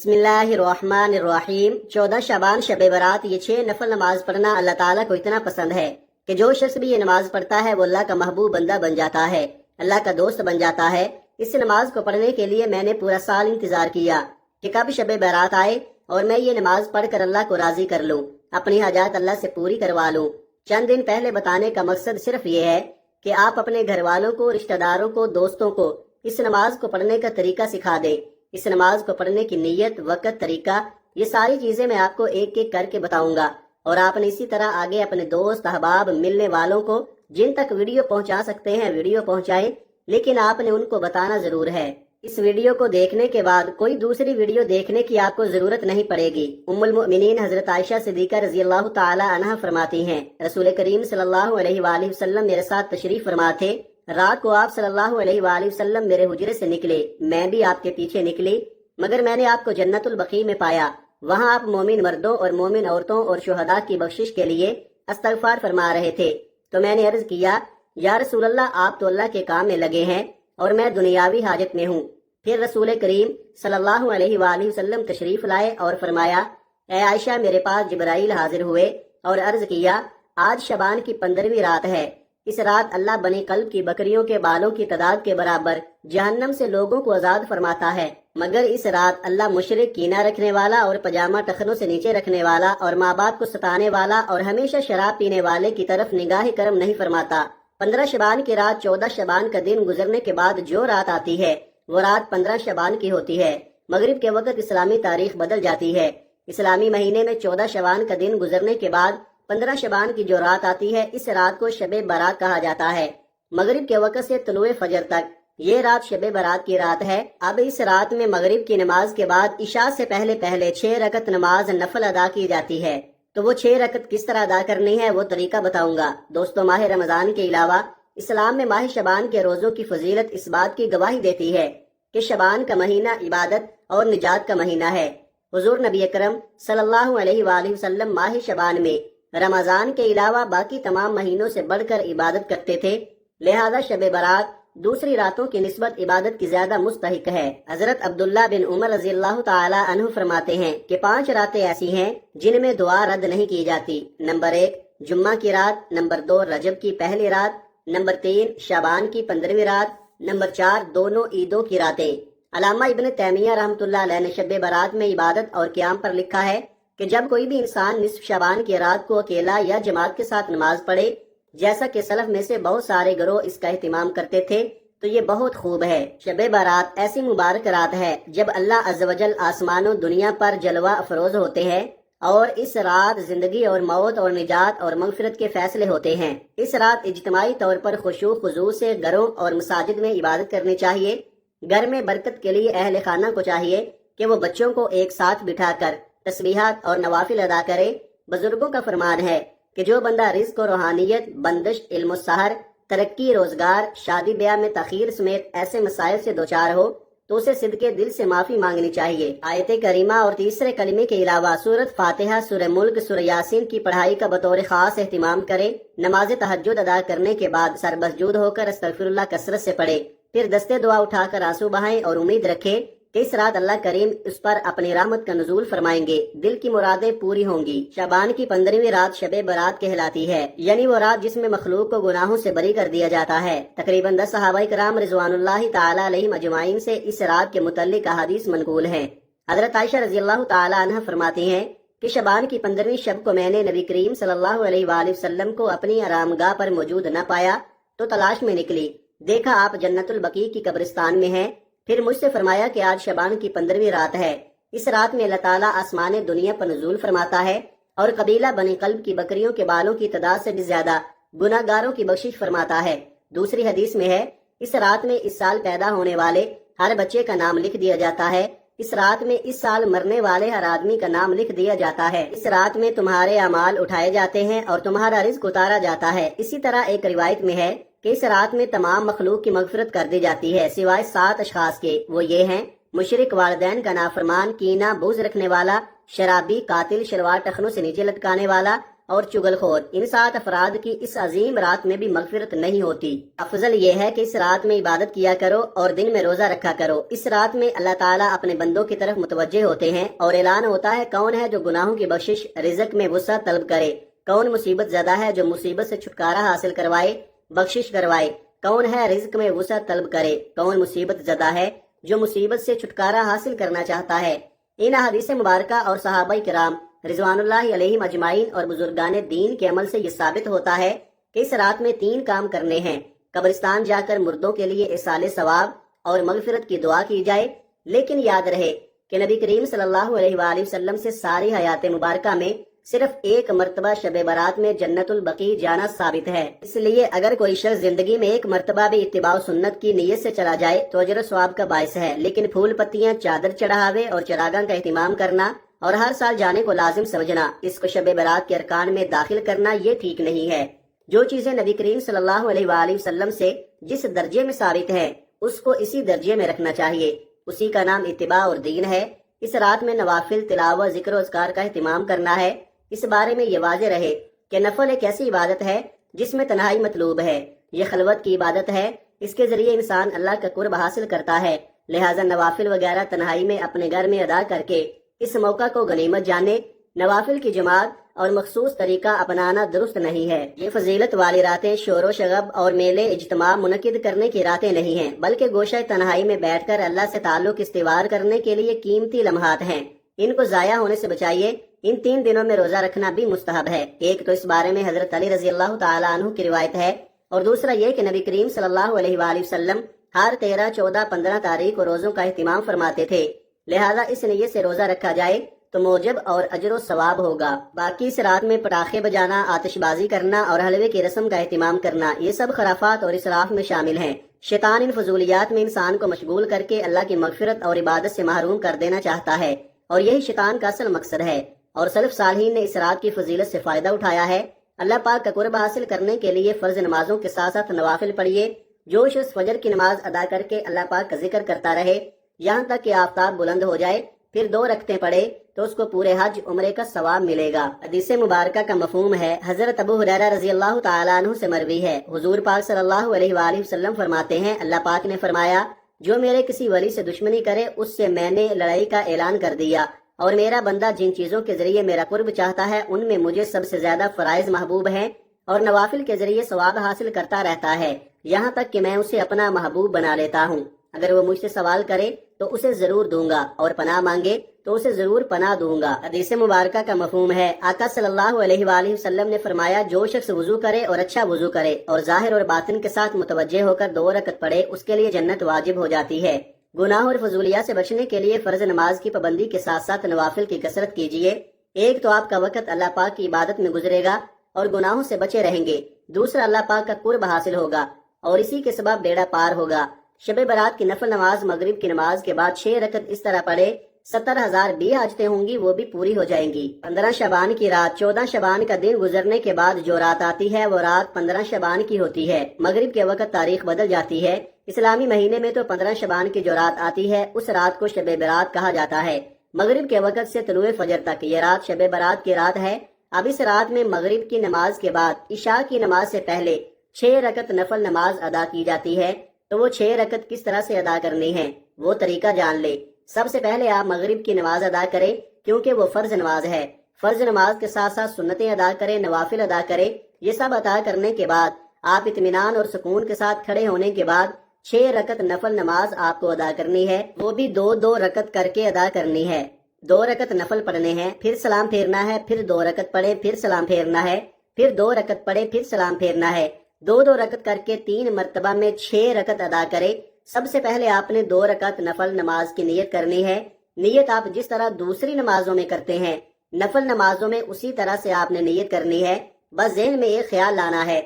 بسم اللہ الرحمن الرحیم 14 شعبان شب برات یہ 6 نفل نماز پڑھنا اللہ تعالیٰ کو اتنا پسند ہے کہ جو شخص بھی یہ نماز پڑھتا ہے وہ اللہ کا محبوب بندہ بن جاتا ہے، اللہ کا دوست بن جاتا ہے۔ اس نماز کو پڑھنے کے لیے میں نے پورا سال انتظار کیا کہ کب شب برات آئے اور میں یہ نماز پڑھ کر اللہ کو راضی کر لوں، اپنی حاجات اللہ سے پوری کروا لوں۔ چند دن پہلے بتانے کا مقصد صرف یہ ہے کہ آپ اپنے گھر والوں کو، رشتہ داروں کو، دوستوں کو اس نماز کو پڑھنے کا طریقہ سکھا دیں۔ اس نماز کو پڑھنے کی نیت، وقت، طریقہ، یہ ساری چیزیں میں آپ کو ایک ایک کر کے بتاؤں گا، اور آپ نے اسی طرح آگے اپنے دوست، احباب، ملنے والوں کو جن تک ویڈیو پہنچا سکتے ہیں ویڈیو پہنچائیں، لیکن آپ نے ان کو بتانا ضرور ہے۔ اس ویڈیو کو دیکھنے کے بعد کوئی دوسری ویڈیو دیکھنے کی آپ کو ضرورت نہیں پڑے گی۔ ام المؤمنین حضرت عائشہ صدیقہ رضی اللہ تعالی عنہا فرماتی ہیں، رسول کریم صلی اللہ علیہ وآلہ وسلم میرے ساتھ تشریف فرما تھے۔ رات کو آپ صلی اللہ علیہ وآلہ وسلم میرے حجرے سے نکلے، میں بھی آپ کے پیچھے نکلی، مگر میں نے آپ کو جنت البقیع میں پایا۔ وہاں آپ مومن مردوں اور مومن عورتوں اور شہداء کی بخشش کے لیے استغفار فرما رہے تھے۔ تو میں نے عرض کیا، یا رسول اللہ، آپ تو اللہ کے کام میں لگے ہیں اور میں دنیاوی حاجت میں ہوں۔ پھر رسول کریم صلی اللہ علیہ وآلہ وسلم تشریف لائے اور فرمایا، اے عائشہ، میرے پاس جبرائیل حاضر ہوئے اور عرض کیا، آج شعبان کی 15ویں رات ہے۔ اس رات اللہ بنی قلب کی بکریوں کے بالوں کی تعداد کے برابر جہنم سے لوگوں کو آزاد فرماتا ہے، مگر اس رات اللہ مشرک، کینہ رکھنے والا اور پجامہ ٹخنوں سے نیچے رکھنے والا اور ماں باپ کو ستانے والا اور ہمیشہ شراب پینے والے کی طرف نگاہ کرم نہیں فرماتا۔ 15 شعبان کی رات 14 شعبان کا دن گزرنے کے بعد جو رات آتی ہے وہ رات 15 شعبان کی ہوتی ہے۔ مغرب کے وقت اسلامی تاریخ بدل جاتی ہے۔ اسلامی مہینے میں 14 شعبان کا دن گزرنے کے بعد 15 شعبان کی جو رات آتی ہے، اس رات کو شب برات کہا جاتا ہے۔ مغرب کے وقت سے طلوع فجر تک یہ رات شب برات کی رات ہے۔ اب اس رات میں مغرب کی نماز کے بعد عشاء سے پہلے 6 رکعت نماز نفل ادا کی جاتی ہے۔ تو وہ 6 رکعت کس طرح ادا کرنی ہے وہ طریقہ بتاؤں گا۔ دوستو، ماہ رمضان کے علاوہ اسلام میں ماہ شعبان کے روزوں کی فضیلت اس بات کی گواہی دیتی ہے کہ شعبان کا مہینہ عبادت اور نجات کا مہینہ ہے۔ حضور نبی اکرم صلی اللہ علیہ وآلہ وسلم ماہ شعبان میں رمضان کے علاوہ باقی تمام مہینوں سے بڑھ کر عبادت کرتے تھے، لہذا شب برات دوسری راتوں کی نسبت عبادت کی زیادہ مستحق ہے۔ حضرت عبداللہ بن عمر رضی اللہ تعالی عنہ فرماتے ہیں کہ 5 راتیں ایسی ہیں جن میں دعا رد نہیں کی جاتی۔ نمبر 1 جمعہ کی رات، نمبر 2 رجب کی پہلی رات، نمبر 3 شعبان کی 15ویں رات، نمبر 4 دونوں عیدوں کی راتیں۔ علامہ ابن تیمیہ رحمۃ اللہ علیہ نے شب برات میں عبادت اور قیام پر لکھا ہے کہ جب کوئی بھی انسان نصف شعبان کی رات کو اکیلا یا جماعت کے ساتھ نماز پڑھے، جیسا کہ سلف میں سے بہت سارے گروہ اس کا اہتمام کرتے تھے، تو یہ بہت خوب ہے۔ شب برات ایسی مبارک رات ہے جب اللہ عز و جل آسمان و دنیا پر جلوہ افروز ہوتے ہیں، اور اس رات زندگی اور موت اور نجات اور مغفرت کے فیصلے ہوتے ہیں۔ اس رات اجتماعی طور پر خشوع خضوع سے گھروں اور مساجد میں عبادت کرنی چاہیے۔ گھر میں برکت کے لیے اہل خانہ کو چاہیے کہ وہ بچوں کو ایک ساتھ بٹھا کر تسبیحات اور نوافل ادا کرے۔ بزرگوں کا فرمان ہے کہ جو بندہ رزق و روحانیت، بندش، علم و سحر، ترقی، روزگار، شادی بیاہ میں تاخیر سمیت ایسے مسائل سے دوچار ہو تو اسے صدقے دل سے معافی مانگنی چاہیے۔ آیت کریمہ اور تیسرے کلمے کے علاوہ سورۃ فاتحہ، سورہ ملک، سورہ یاسین کی پڑھائی کا بطور خاص اہتمام کرے۔ نماز تہجد ادا کرنے کے بعد سر مسجود ہو کر استغفر اللہ کثرت سے پڑھے، پھر دستے دعا اٹھا کر آنسو بہائیں اور امید رکھے کہ اس رات اللہ کریم اس پر اپنی رحمت کا نزول فرمائیں گے، دل کی مرادیں پوری ہوں گی۔ شعبان کی 15ویں رات شب برات کہلاتی ہے، یعنی وہ رات جس میں مخلوق کو گناہوں سے بری کر دیا جاتا ہے۔ تقریباً 10 صحابہ کرام رضوان اللہ تعالی علیہم اجمعین سے اس رات کے متعلق احادیث منقول ہیں۔ حضرت عائشہ رضی اللہ تعالی عنہ فرماتی ہیں کہ شعبان کی 15ویں شب کو میں نے نبی کریم صلی اللہ علیہ وآلہ وسلم کو اپنی آرام گاہ پر موجود نہ پایا تو تلاش میں نکلی، دیکھا آپ جنت البقیع کی قبرستان میں ہیں۔ پھر مجھ سے فرمایا کہ آج شعبان کی 15ویں رات ہے، اس رات میں اللہ تعالیٰ آسمان دنیا پر نزول فرماتا ہے اور قبیلہ بنی قلب کی بکریوں کے بالوں کی تعداد سے بھی زیادہ گناہ گاروں کی بخشش فرماتا ہے۔ دوسری حدیث میں ہے، اس رات میں اس سال پیدا ہونے والے ہر بچے کا نام لکھ دیا جاتا ہے، اس رات میں اس سال مرنے والے ہر آدمی کا نام لکھ دیا جاتا ہے، اس رات میں تمہارے اعمال اٹھائے جاتے ہیں اور تمہارا رزق اتارا جاتا ہے۔ اسی طرح ایک روایت میں ہے کہ اس رات میں تمام مخلوق کی مغفرت کر دی جاتی ہے سوائے 7 اشخاص کے، وہ یہ ہیں: مشرک، والدین کا نافرمان، کینہ، بغض رکھنے والا، شرابی، قاتل، شلوار ٹخنوں سے نیچے لٹکانے والا اور چگلخور، ان 7 افراد کی اس عظیم رات میں بھی مغفرت نہیں ہوتی۔ افضل یہ ہے کہ اس رات میں عبادت کیا کرو اور دن میں روزہ رکھا کرو۔ اس رات میں اللہ تعالیٰ اپنے بندوں کی طرف متوجہ ہوتے ہیں اور اعلان ہوتا ہے کون ہے جو گناہوں کی بخشش، رزق میں وسعت طلب کرے، کون مصیبت زدہ ہے جو مصیبت سے چھٹکارا حاصل کروائے، بخشش کروائے، کون ہے رزق میں وسعت طلب کرے، کون مصیبت زدہ ہے جو مصیبت سے چھٹکارا حاصل کرنا چاہتا ہے۔ ان احادیث مبارکہ اور صحابہ کرام رضوان اللہ علیہم اجمعین اور بزرگان دین کے عمل سے یہ ثابت ہوتا ہے کہ اس رات میں 3 کام کرنے ہیں۔ قبرستان جا کر مردوں کے لیے ایصال ثواب اور مغفرت کی دعا کی جائے، لیکن یاد رہے کہ نبی کریم صلی اللہ علیہ وآلہ وسلم سے ساری حیات مبارکہ میں صرف 1 مرتبہ شب برات میں جنت البقیع جانا ثابت ہے۔ اس لیے اگر کوئی شخص زندگی میں 1 مرتبہ بھی اتباع سنت کی نیت سے چلا جائے تو اجر و ثواب کا باعث ہے، لیکن پھول پتیاں، چادر چڑھاوے اور چراغاں کا اہتمام کرنا اور ہر سال جانے کو لازم سمجھنا، اس کو شب برات کے ارکان میں داخل کرنا، یہ ٹھیک نہیں ہے۔ جو چیزیں نبی کریم صلی اللہ علیہ وآلہ وسلم سے جس درجے میں ثابت ہے اس کو اسی درجے میں رکھنا چاہیے، اسی کا نام اتباع اور دین ہے۔ اس رات میں نوافل، تلاوت، ذکر و اذکار کا اہتمام کرنا ہے۔ اس بارے میں یہ واضح رہے کہ نفل ایک ایسی عبادت ہے جس میں تنہائی مطلوب ہے، یہ خلوت کی عبادت ہے، اس کے ذریعے انسان اللہ کا قرب حاصل کرتا ہے، لہٰذا نوافل وغیرہ تنہائی میں اپنے گھر میں ادا کر کے اس موقع کو غنیمت جانے۔ نوافل کی جماعت اور مخصوص طریقہ اپنانا درست نہیں ہے۔ یہ فضیلت والی راتیں شور و شغب اور میلے اجتماع منعقد کرنے کی راتیں نہیں ہیں، بلکہ گوشہ تنہائی میں بیٹھ کر اللہ سے تعلق استوار کرنے کے لیے قیمتی لمحات ہیں، ان کو ضائع ہونے سے بچائیے۔ ان 3 دنوں میں روزہ رکھنا بھی مستحب ہے۔ ایک تو اس بارے میں حضرت علی رضی اللہ تعالیٰ عنہ کی روایت ہے، اور دوسرا یہ کہ نبی کریم صلی اللہ علیہ وآلہ وسلم ہر 13، 14، 15 تاریخ کو روزوں کا اہتمام فرماتے تھے، لہذا اس نیت سے روزہ رکھا جائے تو موجب اور اجر و ثواب ہوگا۔ باقی اس رات میں پٹاخے بجانا، آتش بازی کرنا اور حلوے کی رسم کا اہتمام کرنا، یہ سب خرافات اور اسراف میں شامل ہیں۔ شیطان ان فضولیات میں انسان کو مشغول کر کے اللہ کی مغفرت اور عبادت سے محروم کر دینا چاہتا ہے، اور یہی شیطان کا اصل مقصد ہے، اور سلف صالحین نے اس رات کی فضیلت سے فائدہ اٹھایا ہے۔ اللہ پاک کا قرب حاصل کرنے کے لیے فرض نمازوں کے ساتھ ساتھ نوافل پڑھیے۔ جو شخص فجر کی نماز ادا کر کے اللہ پاک کا ذکر کرتا رہے یہاں تک کہ آفتاب بلند ہو جائے، پھر 2 رکعتیں پڑھے تو اس کو پورے حج عمرے کا ثواب ملے گا۔ حدیث مبارکہ کا مفہوم ہے، حضرت ابو ہریرہ رضی اللہ تعالیٰ عنہ سے مروی ہے، حضور پاک صلی اللہ علیہ وآلہ وسلم فرماتے ہیں، اللہ پاک نے فرمایا، جو میرے کسی ولی سے دشمنی کرے اس سے میں نے لڑائی کا اعلان کر دیا، اور میرا بندہ جن چیزوں کے ذریعے میرا قرب چاہتا ہے ان میں مجھے سب سے زیادہ فرائض محبوب ہیں، اور نوافل کے ذریعے ثواب حاصل کرتا رہتا ہے، یہاں تک کہ میں اسے اپنا محبوب بنا لیتا ہوں۔ اگر وہ مجھ سے سوال کرے تو اسے ضرور دوں گا، اور پناہ مانگے تو اسے ضرور پناہ دوں گا۔ حدیث مبارکہ کا مفہوم ہے، آقا صلی اللہ علیہ وآلہ وسلم نے فرمایا، جو شخص وضو کرے اور اچھا وضو کرے اور ظاہر اور باطن کے ساتھ متوجہ ہو کر 2 رکعت پڑھے، اس کے لیے جنت واجب ہو جاتی ہے۔ گناہ اور فضولیات سے بچنے کے لیے فرض نماز کی پابندی کے ساتھ ساتھ نوافل کی کثرت کیجیے۔ ایک تو آپ کا وقت اللہ پاک کی عبادت میں گزرے گا اور گناہوں سے بچے رہیں گے، دوسرا اللہ پاک کا قرب حاصل ہوگا اور اسی کے سبب بیڑا پار ہوگا۔ شب برات کی نفل نماز مغرب کی نماز کے بعد 6 رکعت اس طرح پڑھے، 70,000 بھی حاجتیں ہوں گی وہ بھی پوری ہو جائیں گی۔ 15 شعبان کی رات، 14 شعبان کا دن گزرنے کے بعد جو رات آتی ہے وہ رات 15 شعبان کی ہوتی ہے۔ مغرب کے وقت تاریخ بدل جاتی ہے، اسلامی مہینے میں تو 15 شعبان کی جو رات آتی ہے اس رات کو شب برات کہا جاتا ہے۔ مغرب کے وقت سے طلوع فجر تک یہ رات شب برات کی رات ہے۔ اب اس رات میں مغرب کی نماز کے بعد عشاء کی نماز سے پہلے 6 رکعت نفل نماز ادا کی جاتی ہے، تو وہ 6 رکعت کس طرح سے ادا کرنی ہے وہ طریقہ جان لے۔ سب سے پہلے آپ مغرب کی نماز ادا کریں کیونکہ وہ فرض نماز ہے۔ فرض نماز کے ساتھ ساتھ سنتیں ادا کریں، نوافل ادا کریں۔ یہ سب ادا کرنے کے بعد آپ اطمینان اور سکون کے ساتھ کھڑے ہونے کے بعد 6 رکعت نفل نماز آپ کو ادا کرنی ہے، وہ بھی 2 رکعت کر کے ادا کرنی ہے۔ 2 رکعت نفل پڑھنے ہیں، پھر سلام پھیرنا ہے، پھر 2 رکعت پڑھیں، پھر سلام پھیرنا ہے، پھر 2 رکعت پڑھیں، پھر سلام پھیرنا ہے۔ 2 رکعت کر کے 3 مرتبہ میں 6 رکعت ادا کرے۔ سب سے پہلے آپ نے 2 رکعت نفل نماز کی نیت کرنی ہے۔ نیت آپ جس طرح دوسری نمازوں میں کرتے ہیں نفل نمازوں میں اسی طرح سے آپ نے نیت کرنی ہے۔ بس ذہن میں ایک خیال لانا ہے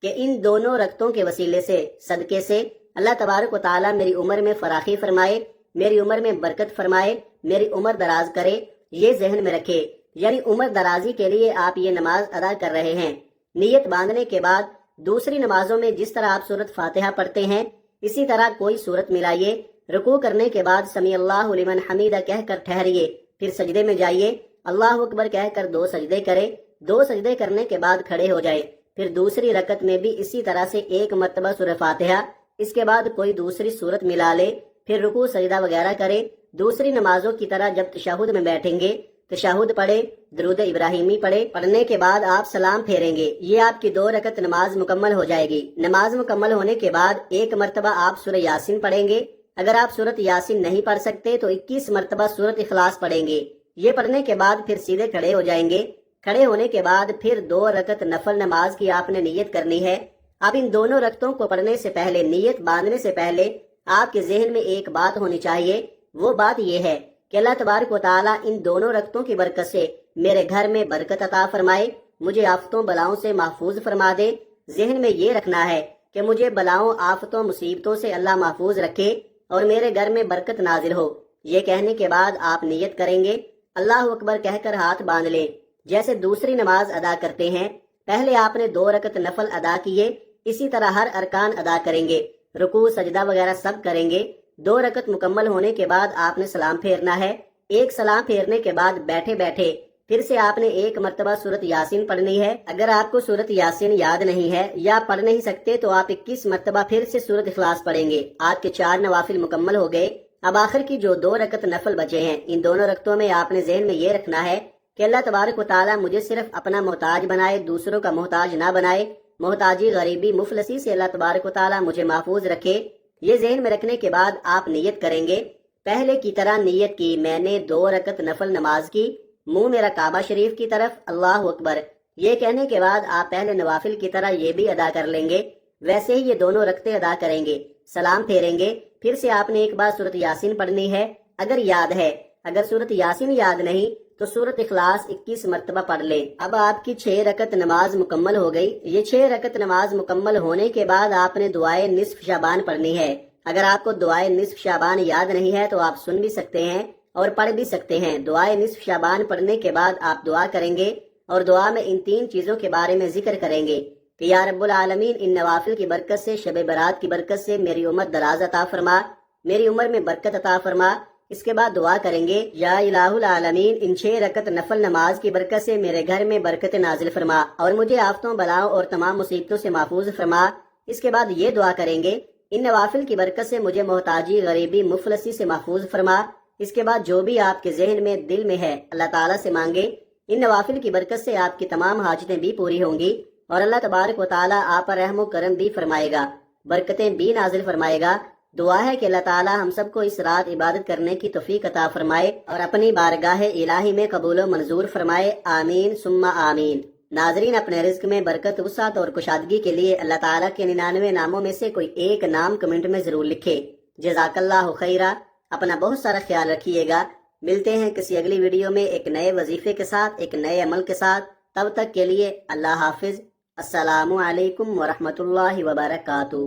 کہ ان دونوں رکعتوں کے وسیلے سے، صدقے سے، اللہ تبارک و تعالیٰ میری عمر میں فراخی فرمائے، میری عمر میں برکت فرمائے، میری عمر دراز کرے، یہ ذہن میں رکھے۔ یعنی عمر درازی کے لیے آپ یہ نماز ادا کر رہے ہیں۔ نیت باندھنے کے بعد دوسری نمازوں میں جس طرح آپ سورت فاتحہ پڑھتے ہیں اسی طرح کوئی سورت ملائیے۔ رکوع کرنے کے بعد سمیع اللہ لمن حمیدہ کہہ کر ٹھہریے، پھر سجدے میں جائیے، اللہ اکبر کہہ کر 2 سجدے کرے، 2 سجدے کرنے کے بعد کھڑے ہو جائے، پھر دوسری رکعت میں بھی اسی طرح سے 1 مرتبہ سورہ فاتحہ، اس کے بعد کوئی دوسری سورت ملا لے، پھر رکوع سجدہ وغیرہ کرے۔ دوسری نمازوں کی طرح جب تشہد میں بیٹھیں گے، تشہد پڑھے، درود ابراہیمی پڑھے، پڑھنے کے بعد آپ سلام پھیریں گے۔ یہ آپ کی 2 رکعت نماز مکمل ہو جائے گی۔ نماز مکمل ہونے کے بعد 1 مرتبہ آپ سورہ یاسین پڑھیں گے۔ اگر آپ سورت یاسین نہیں پڑھ سکتے تو 21 مرتبہ سورت اخلاص پڑھیں گے۔ یہ پڑھنے کے بعد پھر سیدھے کھڑے ہو جائیں گے۔ کھڑے ہونے کے بعد پھر 2 رکعت نفل نماز کی آپ نے نیت کرنی ہے۔ اب ان دونوں رکعتوں کو پڑھنے سے پہلے، نیت باندھنے سے پہلے آپ کے ذہن میں ایک بات ہونی چاہیے۔ وہ بات یہ ہے کہ اللہ تبارک و تعالیٰ ان دونوں رکعتوں کی برکت سے میرے گھر میں برکت عطا فرمائے، مجھے آفتوں بلاؤں سے محفوظ فرما دے۔ ذہن میں یہ رکھنا ہے کہ مجھے بلاؤں، آفتوں، مصیبتوں سے اللہ محفوظ رکھے اور میرے گھر میں برکت نازل ہو۔ یہ کہنے کے بعد آپ نیت کریں گے، اللہ اکبر کہہ کر ہاتھ باندھ لیں، جیسے دوسری نماز ادا کرتے ہیں۔ پہلے آپ نے 2 رکعت نفل ادا کیے، اسی طرح ہر ارکان ادا کریں گے، رکوع سجدہ وغیرہ سب کریں گے۔ 2 رکعت مکمل ہونے کے بعد آپ نے سلام پھیرنا ہے۔ ایک سلام پھیرنے کے بعد بیٹھے بیٹھے پھر سے آپ نے 1 مرتبہ سورت یاسین پڑھنی ہے۔ اگر آپ کو سورت یاسین یاد نہیں ہے یا پڑھ نہیں سکتے تو آپ 21 مرتبہ پھر سے سورت اخلاص پڑھیں گے۔ آپ کے 4 نوافل مکمل ہو گئے۔ اب آخر کی جو 2 رکعت نفل بچے ہیں، ان دونوں رکعتوں میں آپ نے ذہن میں یہ رکھنا ہے کہ اللہ تبارک و تعالیٰ مجھے صرف اپنا محتاج بنائے، دوسروں کا محتاج نہ بنائے۔ محتاجی، غریبی، مفلسی سے اللہ تبارک و تعالیٰ مجھے محفوظ رکھے۔ یہ ذہن میں رکھنے کے بعد آپ نیت کریں گے۔ پہلے کی طرح نیت کی، میں نے 2 رکعت نفل نماز کی، منہ میرا کعبہ شریف کی طرف، اللہ اکبر۔ یہ کہنے کے بعد آپ پہلے نوافل کی طرح یہ بھی ادا کر لیں گے، ویسے ہی یہ دونوں رکعتیں ادا کریں گے، سلام پھیریں گے۔ پھر سے آپ نے ایک بار سورت یاسین پڑھنی ہے اگر یاد ہے۔ اگر سورت یاسین یاد نہیں تو سورت اخلاص 21 مرتبہ پڑھ لیں۔ اب آپ کی 6 رکعت نماز مکمل ہو گئی۔ یہ 6 رکعت نماز مکمل ہونے کے بعد آپ نے دعائے نصف شعبان پڑھنی ہے۔ اگر آپ کو دعائے نصف شعبان یاد نہیں ہے تو آپ سن بھی سکتے ہیں اور پڑھ بھی سکتے ہیں۔ دعائے نصف شعبان پڑھنے کے بعد آپ دعا کریں گے اور دعا میں ان 3 چیزوں کے بارے میں ذکر کریں گے کہ یا رب العالمین، ان نوافل کی برکت سے، شب برات کی برکت سے میری عمر دراز عطا فرما، میری عمر میں برکت عطا فرما۔ اس کے بعد دعا کریں گے یا الہ العالمین، ان 6 رکعت نفل نماز کی برکت سے میرے گھر میں برکت نازل فرما اور مجھے آفتوں، بلاؤں اور تمام مصیبتوں سے محفوظ فرما۔ اس کے بعد یہ دعا کریں گے ان نوافل کی برکت سے مجھے محتاجی، غریبی، مفلسی سے محفوظ فرما۔ اس کے بعد جو بھی آپ کے ذہن میں، دل میں ہے، اللہ تعالیٰ سے مانگے۔ ان نوافل کی برکت سے آپ کی تمام حاجتیں بھی پوری ہوں گی اور اللہ تبارک و تعالیٰ آپ پر رحم و کرم بھی فرمائے گا، برکتیں بھی نازل فرمائے گا۔ دعا ہے کہ اللہ تعالیٰ ہم سب کو اس رات عبادت کرنے کی توفیق عطا فرمائے اور اپنی بارگاہ الہی میں قبول و منظور فرمائے، آمین ثم آمین۔ ناظرین، اپنے رزق میں برکت، وسعت اور کشادگی کے لیے اللہ تعالیٰ کے 99 ناموں میں سے کوئی ایک نام کمنٹ میں ضرور لکھے۔ جزاک اللہ خیرہ۔ اپنا بہت سارا خیال رکھیے گا۔ ملتے ہیں کسی اگلی ویڈیو میں ایک نئے وظیفے کے ساتھ، ایک نئے عمل کے ساتھ۔ تب تک کے لیے اللہ حافظ۔ السلام علیکم ورحمۃ اللہ وبرکاتہ۔